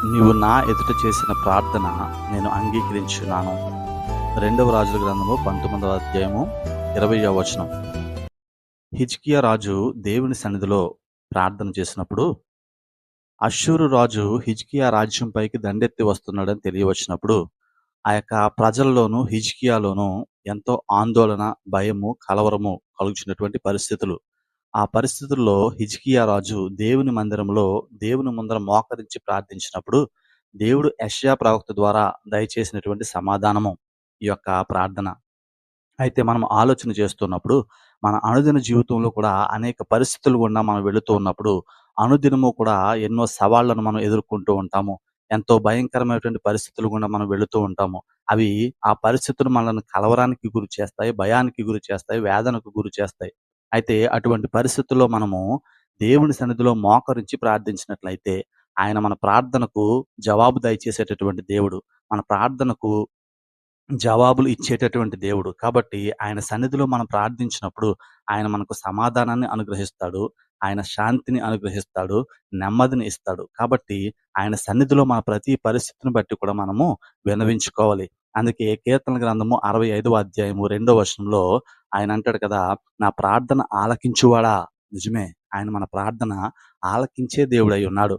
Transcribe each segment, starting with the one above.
నీవు నా ఎదుట చేసిన ప్రార్థన నేను అంగీకరించున్నాను. రెండవ రాజుల గ్రంథము 19వ అధ్యాయము 20వ వచనం. హిజ్కియా రాజు దేవుని సన్నిధిలో ప్రార్థన చేసినప్పుడు అష్షూరు రాజు హిజ్కియా రాజ్యం పైకి దండెత్తి వస్తున్నాడని తెలియవచ్చినప్పుడు ఆ యొక్క ప్రజల్లోనూ హిజ్కియాలోనూ ఎంతో ఆందోళన, భయము, కలవరము కలుగుచున్నటువంటి పరిస్థితులు. ఆ పరిస్థితుల్లో హిజ్కియా రాజు దేవుని మందిరంలో దేవుని ముందర మోకరించి ప్రార్థించినప్పుడు దేవుడు యెషయా ప్రవక్త ద్వారా దయచేసినటువంటి సమాధానము ఈ యొక్క ప్రార్థన. అయితే మనం ఆలోచన చేస్తున్నప్పుడు మన అనుదిన జీవితంలో కూడా అనేక పరిస్థితులు గుండా మనం వెళుతూ ఉన్నప్పుడు అనుదినము కూడా ఎన్నో సవాళ్లను మనం ఎదుర్కొంటూ ఉంటాము. ఎంతో భయంకరమైనటువంటి పరిస్థితులు గుండా మనం వెళుతూ ఉంటాము. అవి ఆ పరిస్థితులు మనల్ని కలవరానికి గురి చేస్తాయి, భయానికి గురి చేస్తాయి, వేదనకు గురి చేస్తాయి. అయితే అటువంటి పరిస్థితుల్లో మనము దేవుని సన్నిధిలో మోకరించి ప్రార్థించినట్లయితే ఆయన మన ప్రార్థనకు జవాబు దయచేసేటటువంటి దేవుడు. మన ప్రార్థనకు జవాబులు ఇచ్చేటటువంటి దేవుడు. కాబట్టి ఆయన సన్నిధిలో మనం ప్రార్థించినప్పుడు ఆయన మనకు సమాధానాన్ని అనుగ్రహిస్తాడు. ఆయన శాంతిని అనుగ్రహిస్తాడు. నెమ్మదిని ఇస్తాడు. కాబట్టి ఆయన సన్నిధిలో మన ప్రతి పరిస్థితిని బట్టి కూడా మనము విన్నవించుకోవాలి. అందుకే కీర్తనల గ్రంథము 65వ అధ్యాయము 2వ వచనంలో ఆయన అంటాడు కదా! నా ప్రార్థన ఆలకించువాడా. నిజమే. ఆయన మన ప్రార్థన ఆలకించే దేవుడై ఉన్నాడు.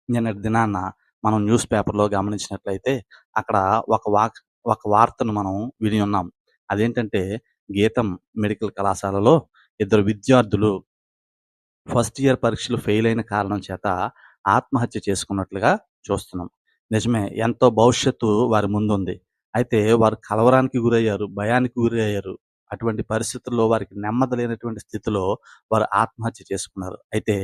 నిన్నటి దినాన మనం న్యూస్ పేపర్‌లో గమనించినట్లయితే అక్కడ ఒక వాక్ ఒక వార్తను మనం విని ఉన్నాం. అదేంటంటే గీతం మెడికల్ కళాశాలలో ఇద్దరు విద్యార్థులు ఫస్ట్ ఇయర్ పరీక్షలు ఫెయిల్ అయిన కారణం చేత ఆత్మహత్య చేసుకున్నట్లుగా చూస్తున్నాం. నిజమే, ఎంతో భవిష్యత్తు వారి ముందుంది. అయితే వారు కలవరానికి గురయ్యారు, భయానికి గురయ్యారు. అటువంటి పరిస్థితుల్లో వారికి నెమ్మది లేనటువంటి స్థితిలో వారు ఆత్మహత్య చేసుకున్నారు. అయితే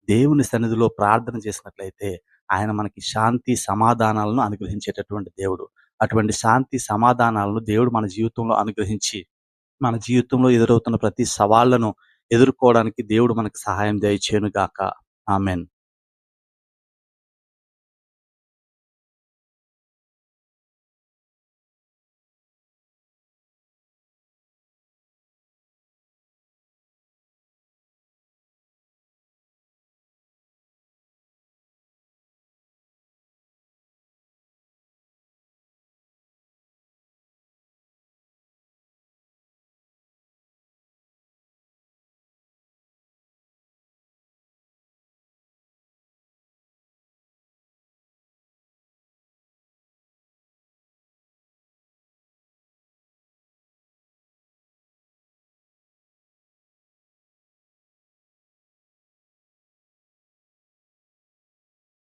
దేవుని సన్నిధిలో ప్రార్థన చేసినట్లయితే ఆయన మనకి శాంతి, సమాధానాలను అనుగ్రహించేటటువంటి దేవుడు. అటువంటి శాంతి, సమాధానాలను దేవుడు మన జీవితంలో అనుగ్రహించి, మన జీవితంలో ఎదురవుతున్న ప్రతి సవాళ్లను ఎదుర్కోవడానికి దేవుడు మనకు సహాయం దయచేయునుగాక. ఆమేన్.